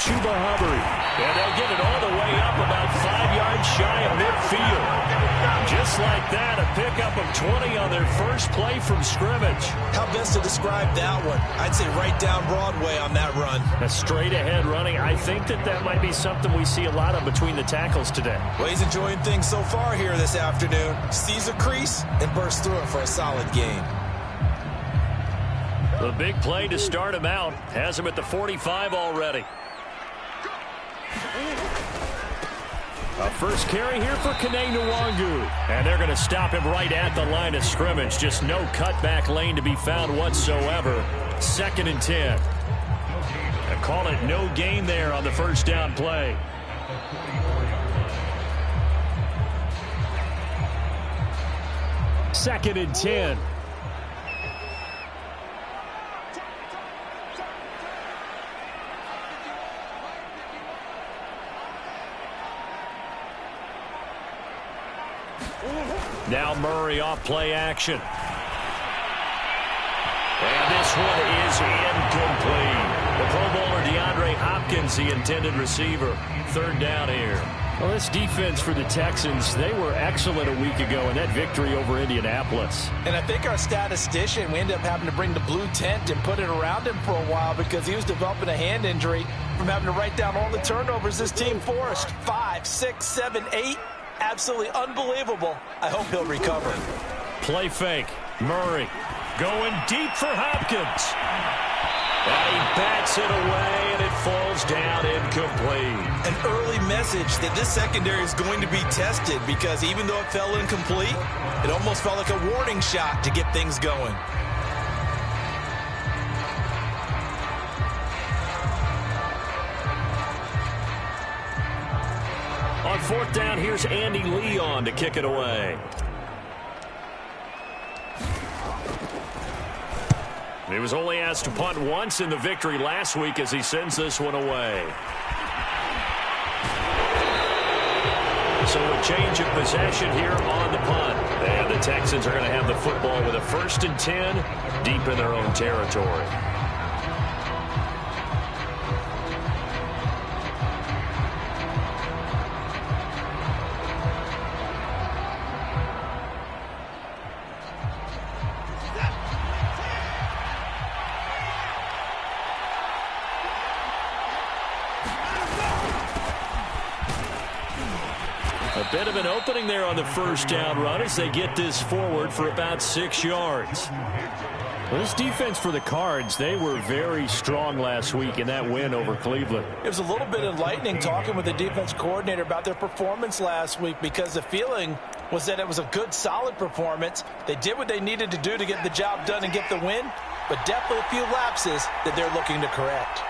Chuba Hubbard. And they'll get it all the way up about 5 yards shy of midfield. Just like that, a pickup of 20 on their first play from scrimmage. How best to describe that one? I'd say right down Broadway on that run. A straight-ahead running. I think that might be something we see a lot of between the tackles today. Well, he's enjoying things so far here this afternoon. Sees a crease and bursts through it for a solid gain. The big play to start him out has him at the 45 already. A first carry here for Kene Nwangu. And they're going to stop him right at the line of scrimmage. Just no cutback lane to be found whatsoever. 2nd and 10. They call it no gain there on the first down play. Second and 10. Now Murray off play action. And this one is incomplete. The Pro Bowler DeAndre Hopkins, the intended receiver. 3rd down here. Well, this defense for the Texans, they were excellent a week ago in that victory over Indianapolis. And I think our statistician, we ended up having to bring the blue tent and put it around him for a while because he was developing a hand injury from having to write down all the turnovers this team forced. 5, 6, 7, 8. Absolutely unbelievable. I hope he'll recover. Play fake. Murray going deep for Hopkins. And he bats it away, and it falls down incomplete. An early message that this secondary is going to be tested because even though it fell incomplete, it almost felt like a warning shot to get things going. On 4th down, here's Andy Leon to kick it away. He was only asked to punt once in the victory last week as he sends this one away. So a change of possession here on the punt. And the Texans are going to have the football with a 1st and 10 deep in their own territory. A bit of an opening there on the first down run as they get this forward for about 6 yards. Well, this defense for the Cards, they were very strong last week in that win over Cleveland. It was a little bit enlightening talking with the defense coordinator about their performance last week because the feeling was that it was a good, solid performance. They did what they needed to do to get the job done and get the win, but definitely a few lapses that they're looking to correct.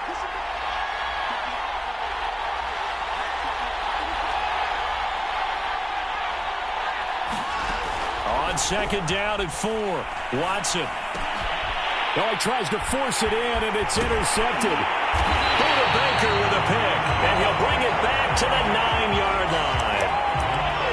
On 2nd down and 4, Watson. Oh, he tries to force it in, and it's intercepted. Buda Baker with a pick, and he'll bring it back to the 9-yard line.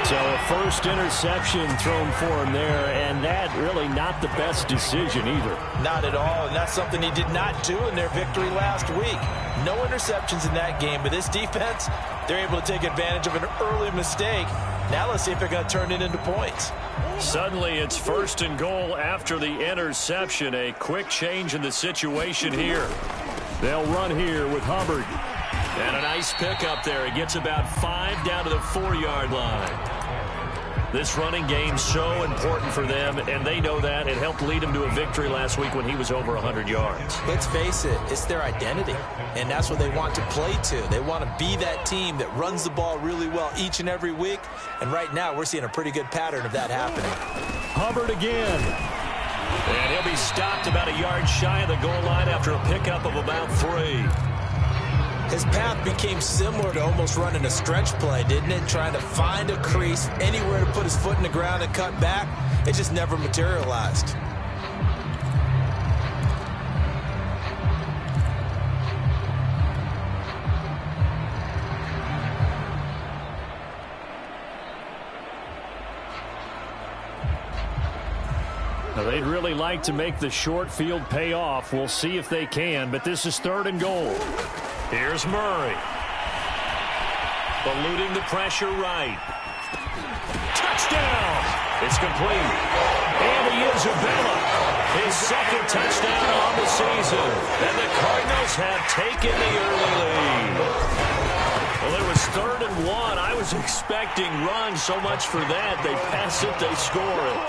So a first interception thrown for him there, and that really not the best decision either. Not at all, and that's something he did not do in their victory last week. No interceptions in that game, but this defense, they're able to take advantage of an early mistake. Now let's see if they're going to turn it into points. Suddenly it's 1st and goal after the interception. A quick change in the situation here. They'll run here with Hubbard. And a nice pickup there. It gets about 5 down to the 4-yard line. This running game's so important for them, and they know that. It helped lead them to a victory last week when he was over 100 yards. Let's face it, it's their identity, and that's what they want to play to. They want to be that team that runs the ball really well each and every week, and right now we're seeing a pretty good pattern of that happening. Hubbard again. And he'll be stopped about a yard shy of the goal line after a pickup of about 3. His path became similar to almost running a stretch play, didn't it? Trying to find a crease, anywhere to put his foot in the ground and cut back. It just never materialized. Now, they'd really like to make the short field pay off. We'll see if they can, but this is 3rd and goal. Here's Murray. Eluding the pressure right. Touchdown! It's complete. Andy Isabella, his second touchdown on the season. And the Cardinals have taken the early lead. Well, it was 3rd and 1. I was expecting runs, so much for that. They pass it, they score it.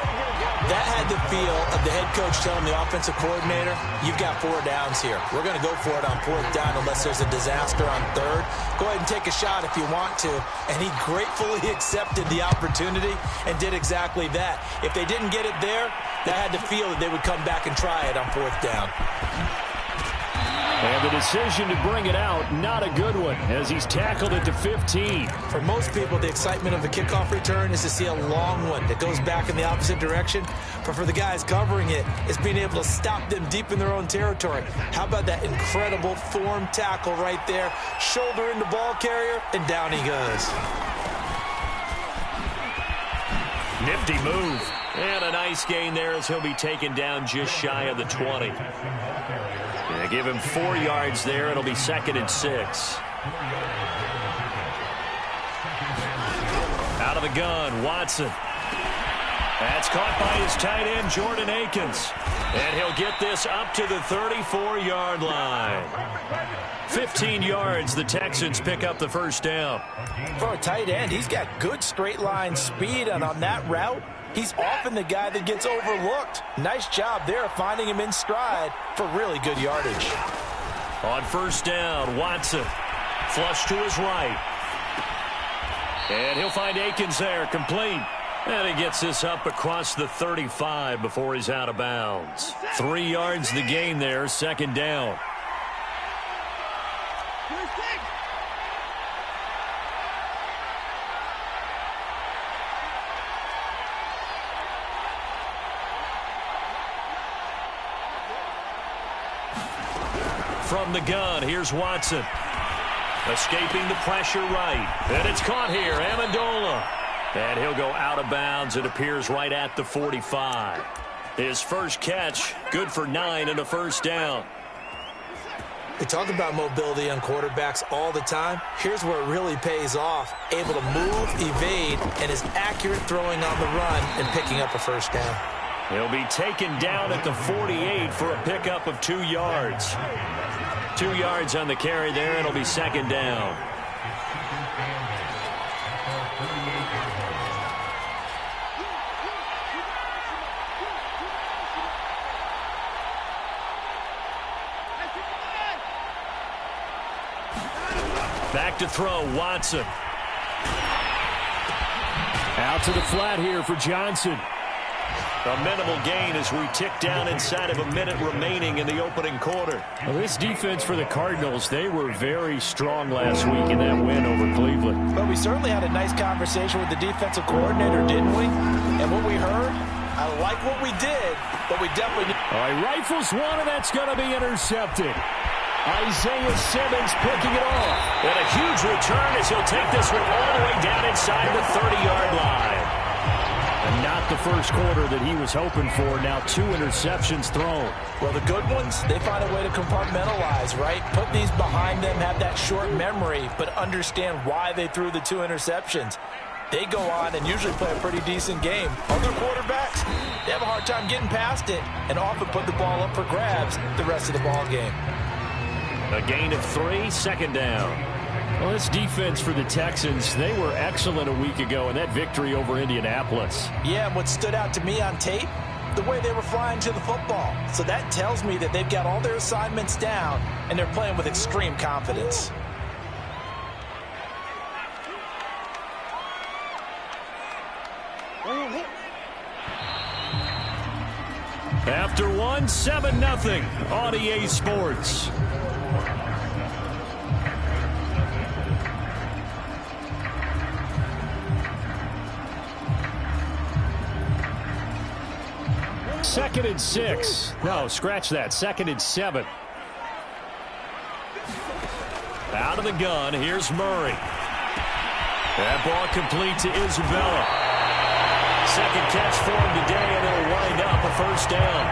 That had the feel of the head coach telling the offensive coordinator, you've got 4 downs here. We're going to go for it on 4th down unless there's a disaster on 3rd. Go ahead and take a shot if you want to. And he gratefully accepted the opportunity and did exactly that. If they didn't get it there, that had the feel that they would come back and try it on 4th down. And the decision to bring it out, not a good one, as he's tackled at the 15. For most people, the excitement of a kickoff return is to see a long one that goes back in the opposite direction. But for the guys covering it, it's being able to stop them deep in their own territory. How about that incredible form tackle right there? Shoulder in the ball carrier, and down he goes. Nifty move. And a nice gain there as he'll be taken down just shy of the 20. They give him 4 yards there. It'll be 2nd and 6. Out of the gun, Watson. That's caught by his tight end, Jordan Akins. And he'll get this up to the 34-yard line. 15 yards, the Texans pick up the 1st down. For a tight end, he's got good straight line speed, and on that route, he's often the guy that gets overlooked. Nice job there finding him in stride for really good yardage. On 1st down, Watson. Flush to his right. And he'll find Akins there, complete. And he gets this up across the 35 before he's out of bounds. 3 yards the gain there, 2nd down. From the gun, here's Watson. Escaping the pressure right. And it's caught here, Amendola. And he'll go out of bounds. It appears right at the 45. His first catch, good for 9 and a 1st down. We talk about mobility on quarterbacks all the time. Here's where it really pays off. Able to move, evade, and is accurate throwing on the run and picking up a 1st down. He'll be taken down at the 48 for a pickup of 2 yards. 2 yards on the carry there. It'll be 2nd down. Back to throw, Watson. Out to the flat here for Johnson. A minimal gain as we tick down inside of a minute remaining in the opening quarter. Well, this defense for the Cardinals, they were very strong last week in that win over Cleveland. But we certainly had a nice conversation with the defensive coordinator, didn't we? And what we heard, I like what we did, but we definitely... All right, rifles one, and that's going to be intercepted. Isaiah Simmons picking it off. And a huge return as he'll take this one all the way down inside the 30-yard line. And not the first quarter that he was hoping for. Now 2 interceptions thrown. Well, the good ones, they find a way to compartmentalize, right? Put these behind them, have that short memory, but understand why they threw the 2 interceptions. They go on and usually play a pretty decent game. Other quarterbacks, they have a hard time getting past it and often put the ball up for grabs the rest of the ball game. A gain of 3, 2nd down. Well, this defense for the Texans, they were excellent a week ago in that victory over Indianapolis. Yeah, and what stood out to me on tape, the way they were flying to the football. So that tells me that they've got all their assignments down, and they're playing with extreme confidence. After one, 7-0 on EA Sports. Second and 6. No, scratch that. 2nd and 7. Out of the gun, here's Murray. That ball complete to Isabella. Second catch for him today, and it'll wind up a 1st down.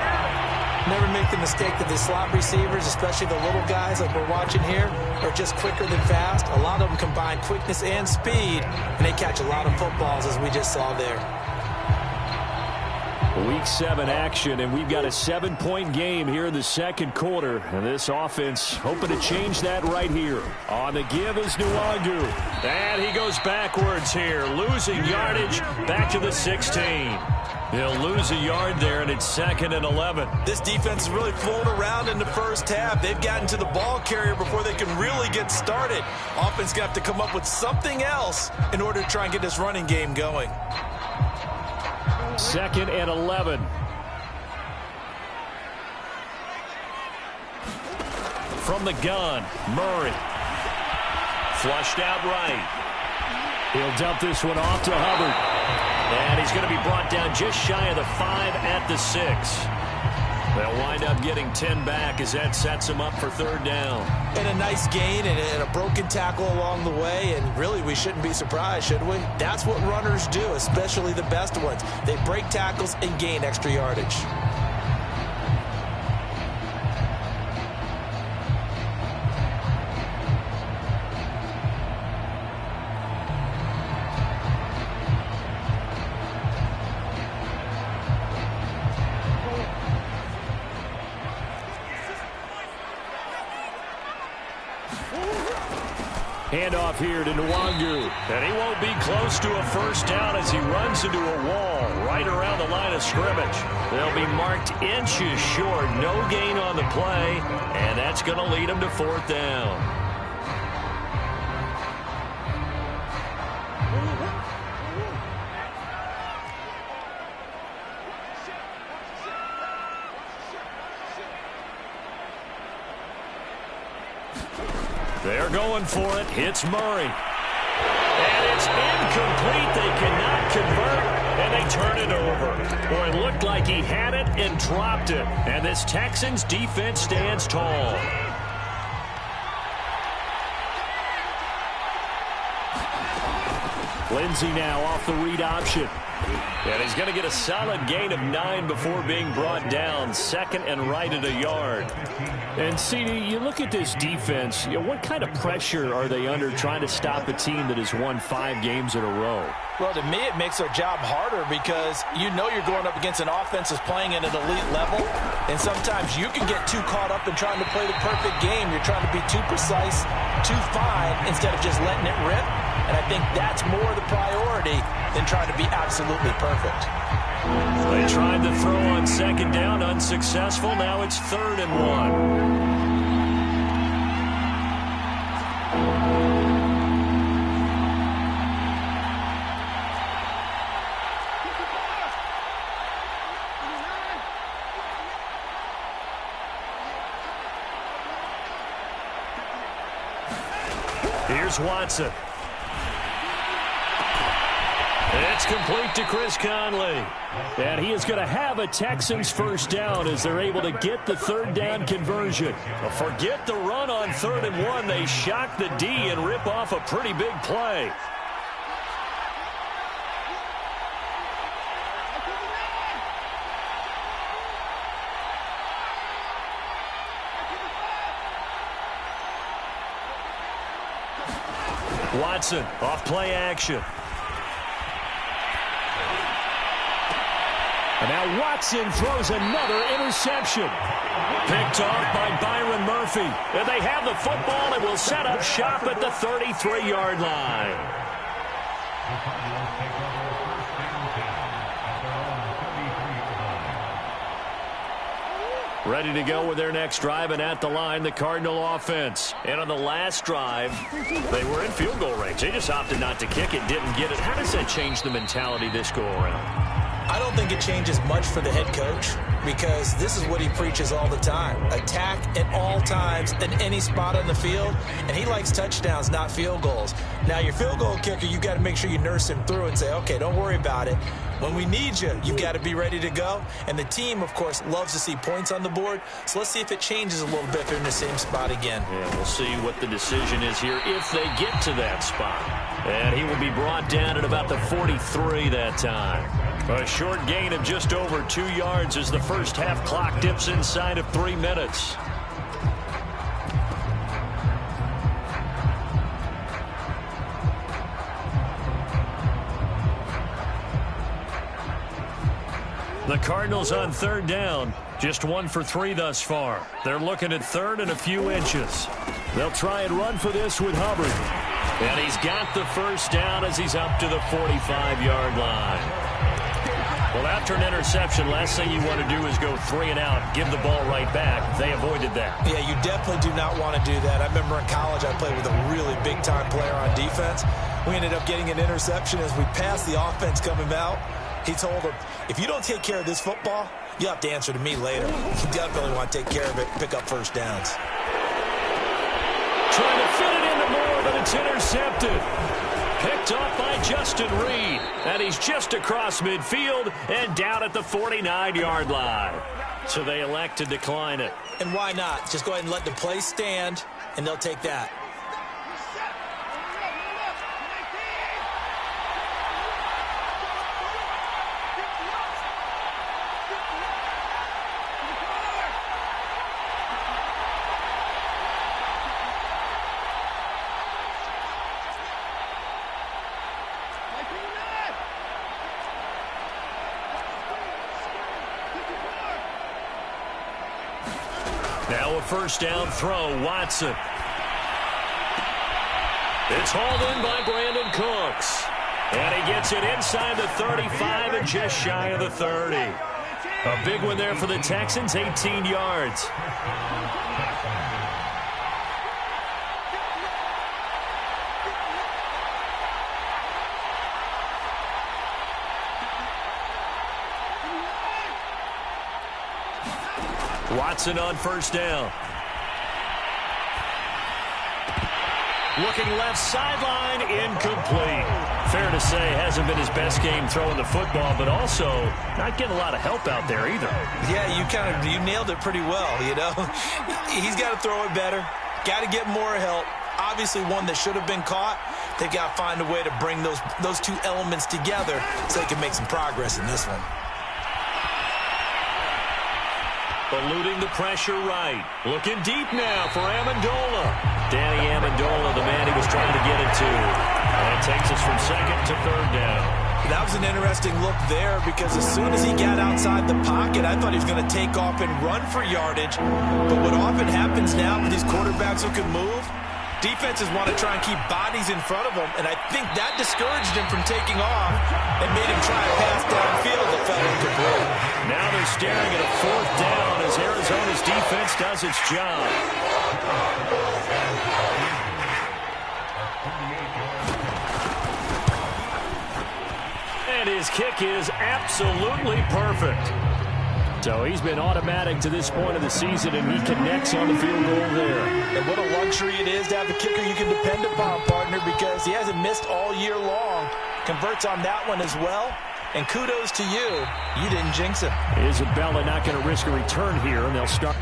Never make the mistake that the slot receivers, especially the little guys like we're watching here, are just quicker than fast. A lot of them combine quickness and speed, and they catch a lot of footballs, as we just saw there. Week 7 action, and we've got a 7-point game here in the second quarter. And this offense hoping to change that right here. On the give is Nwangu. And he goes backwards here, losing yardage back to the 16. He'll lose a yard there, and it's 2nd and 11. This defense is really flown around in the first half. They've gotten to the ball carrier before they can really get started. Offense got to come up with something else in order to try and get this running game going. 2nd and 11. From the gun, Murray. Flushed out right. He'll dump this one off to Hubbard. And he's going to be brought down just shy of the 5 at the 6. They'll wind up getting 10 back as that sets him up for 3rd down. And a nice gain and a broken tackle along the way, and really we shouldn't be surprised, should we? That's what runners do, especially the best ones. They break tackles and gain extra yardage. Handoff here to Nwangu. And he won't be close to a 1st down as he runs into a wall right around the line of scrimmage. They'll be marked inches short. No gain on the play. And that's going to lead him to 4th down. They're going for it. Hits Murray. And it's incomplete. They cannot convert, and they turn it over. Boy, it looked like he had it and dropped it. And this Texans defense stands tall. Lindsey now off the read option. And he's going to get a solid gain of 9 before being brought down. 2nd and right at a yard. And, CD, you look at this defense, what kind of pressure are they under trying to stop a team that has won 5 games in a row? Well, to me, it makes their job harder because you know you're going up against an offense that's playing at an elite level, and sometimes you can get too caught up in trying to play the perfect game. You're trying to be too precise, too fine, instead of just letting it rip. And I think that's more the priority than trying to be absolutely perfect. They tried to throw on 2nd down, unsuccessful. Now it's 3rd and 1. Here's Watson. It's complete to Chris Conley. And he is going to have a Texans 1st down as they're able to get the 3rd down conversion. Forget the run on 3rd and 1. They shock the D and rip off a pretty big play. Watson off play action. And now Watson throws another interception. Picked off by Byron Murphy. And they have the football and will set up shop at the 33-yard line. Ready to go with their next drive, and at the line, the Cardinal offense. And on the last drive, they were in field goal range. They just opted not to kick it, didn't get it. How does that change the mentality this go around? I don't think it changes much for the head coach because this is what he preaches all the time. Attack at all times in any spot on the field, and he likes touchdowns, not field goals. Now, your field goal kicker, you got to make sure you nurse him through and say, okay, don't worry about it. When we need you, you've got to be ready to go. And the team, of course, loves to see points on the board. So let's see if it changes a little bit if they're in the same spot again. Yeah, we'll see what the decision is here if they get to that spot. And he will be brought down at about the 43 that time. A short gain of just over 2 yards as the first half clock dips inside of 3 minutes. The Cardinals on third down. Just 1 for 3 thus far. They're looking at third and a few inches. They'll try and run for this with Hubbard. And he's got the first down as he's up to the 45-yard line. Well, after an interception, last thing you want to do is go 3 and out, give the ball right back. They avoided that. Yeah, you definitely do not want to do that. I remember in college I played with a really big-time player on defense. We ended up getting an interception as we passed the offense coming out. He told him, if you don't take care of this football, you'll have to answer to me later. You definitely want to take care of it, pick up first downs. Trying to fit it into Moore, but it's intercepted. Picked off by Justin Reed. And he's just across midfield and down at the 49-yard line. So they elect to decline it. And why not? Just go ahead and let the play stand, and they'll take that. Now a first down throw, Watson. It's hauled in by Brandon Cooks. And he gets it inside the 35 and just shy of the 30. A big one there for the Texans, 18 yards. Watson on first down. Looking left sideline, incomplete. Fair to say, hasn't been his best game throwing the football, but also not getting a lot of help out there either. Yeah, you nailed it pretty well, you know. He's got to throw it better. Got to get more help. Obviously one that should have been caught. They've got to find a way to bring those two elements together so they can make some progress in this one. Eluding the pressure right. Looking deep now for Amendola. Danny Amendola, the man he was trying to get it to. And it takes us from second to third down. That was an interesting look there because as soon as he got outside the pocket, I thought he was going to take off and run for yardage. But what often happens now with these quarterbacks who can move, defenses want to try and keep bodies in front of them, and I think that discouraged him from taking off and made him try a pass downfield that fell incomplete. Now they're staring at a fourth down as Arizona's defense does its job. And his kick is absolutely perfect. So he's been automatic to this point of the season, and he connects on the field goal there. And what a luxury it is to have a kicker you can depend upon, partner, because he hasn't missed all year long. Converts on that one as well. And kudos to you. You didn't jinx him. Isabella not going to risk a return here, and they'll start.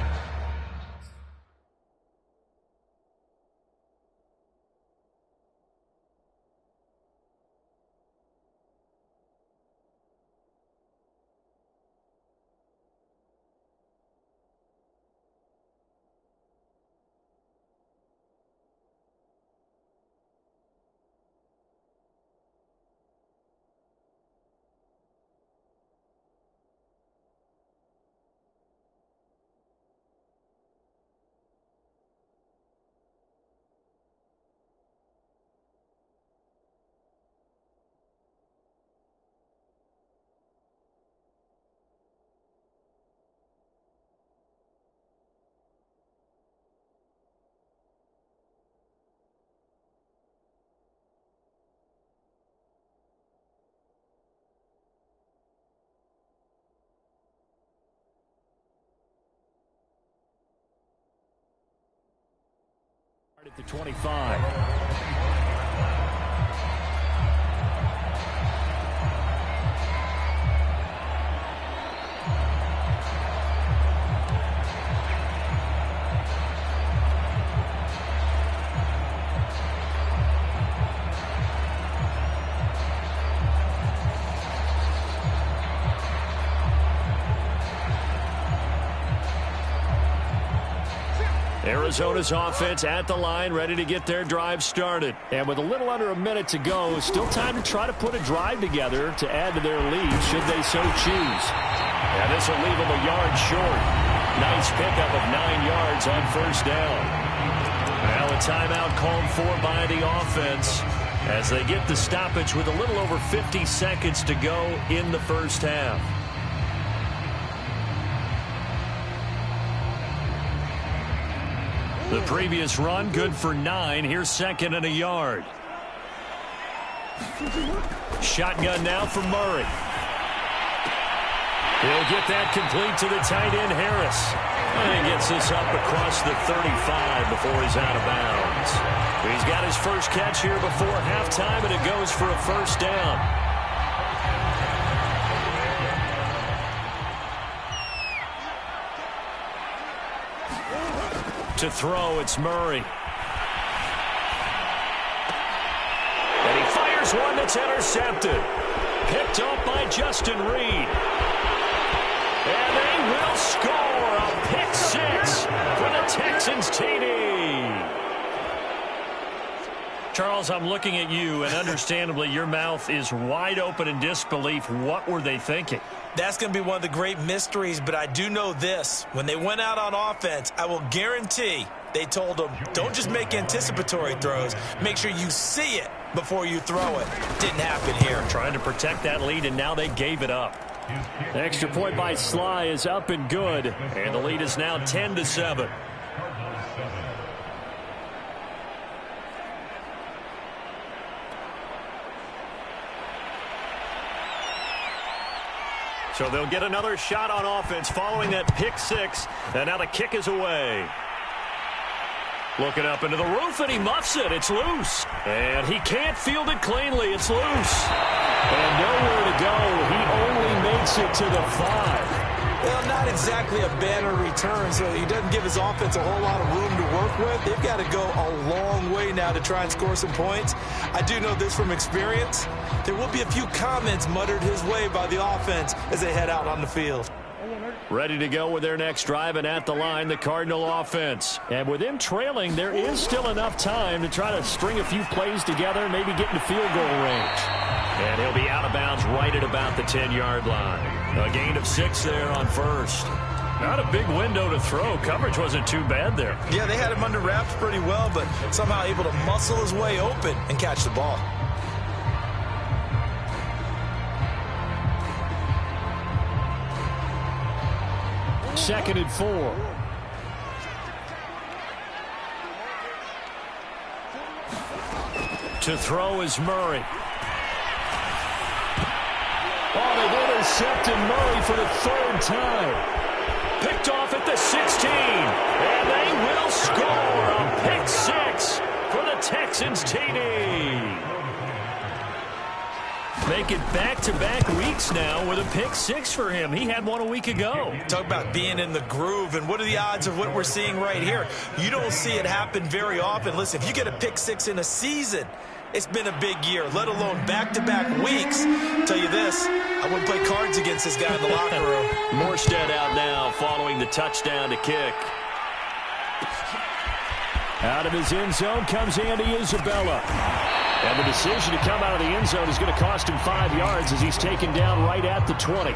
At the 25. Arizona's offense at the line, ready to get their drive started. And with a little under a minute to go, still time to try to put a drive together to add to their lead, should they so choose. And this will leave them a yard short. Nice pickup of 9 yards on first down. Well, a timeout called for by the offense as they get the stoppage with a little over 50 seconds to go in the first half. The previous run, good for 9. Here's 2nd and a yard. Shotgun now for Murray. He'll get that complete to the tight end, Harris. And he gets this up across the 35 before he's out of bounds. He's got his first catch here before halftime, and it goes for a first down. To throw, it's Murray. And he fires one that's intercepted. Picked up by Justin Reed. And they will score a pick 6 for the Texans TD. Charles, I'm looking at you, and understandably your mouth is wide open in disbelief. What were they thinking? That's going to be one of the great mysteries, but I do know this. When they went out on offense, I will guarantee they told them, don't just make anticipatory throws. Make sure you see it before you throw it. Didn't happen here. Trying to protect that lead, and now they gave it up. The extra point by Sly is up and good, and the lead is now 10-7. So they'll get another shot on offense following that pick 6, and now the kick is away. Looking up into the roof, and he muffs it. It's loose. And he can't field it cleanly. It's loose. And nowhere to go. He only makes it to the 5. Well, not exactly a banner return, so he doesn't give his offense a whole lot of room to work with. They've got to go a long way now to try and score some points. I do know this from experience. There will be a few comments muttered his way by the offense as they head out on the field. Ready to go with their next drive, and at the line, the Cardinal offense. And with them trailing, there is still enough time to try to string a few plays together, maybe get into field goal range. And he'll be out of bounds right at about the 10-yard line. A gain of 6 there on first. Not a big window to throw. Coverage wasn't too bad there. Yeah, they had him under wraps pretty well, but somehow able to muscle his way open and catch the ball. Second and 4. To throw is Murray. Oh, they've intercepted Murray for the 3rd time. Picked off at the 16. And they will score a pick 6 for the Texans TD. Make it back-to-back weeks now with a pick 6 for him. He had one a week ago. Talk about being in the groove, and what are the odds of what we're seeing right here? You don't see it happen very often. Listen, if you get a pick 6 in a season, it's been a big year, let alone back-to-back weeks. Tell you this, I wouldn't play cards against this guy in the locker room. Morstead out now following the touchdown to kick. Out of his end zone comes Andy Isabella. And the decision to come out of the end zone is going to cost him 5 yards as he's taken down right at the 20.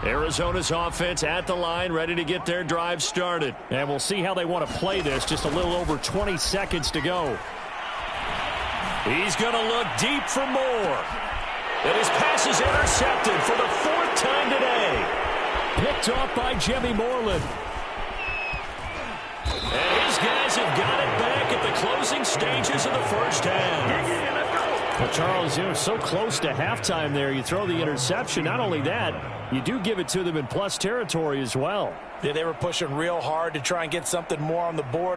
Arizona's offense at the line, ready to get their drive started. And we'll see how they want to play this. Just a little over 20 seconds to go. He's going to look deep for more. And his pass is intercepted for the 4th time today. Picked off by Jimmy Moreland. And his guys have got it back at the closing stages of the first half. Well, Charles, you know, so close to halftime there. You throw the interception. Not only that, you do give it to them in plus territory as well. Yeah, they were pushing real hard to try and get something more on the board.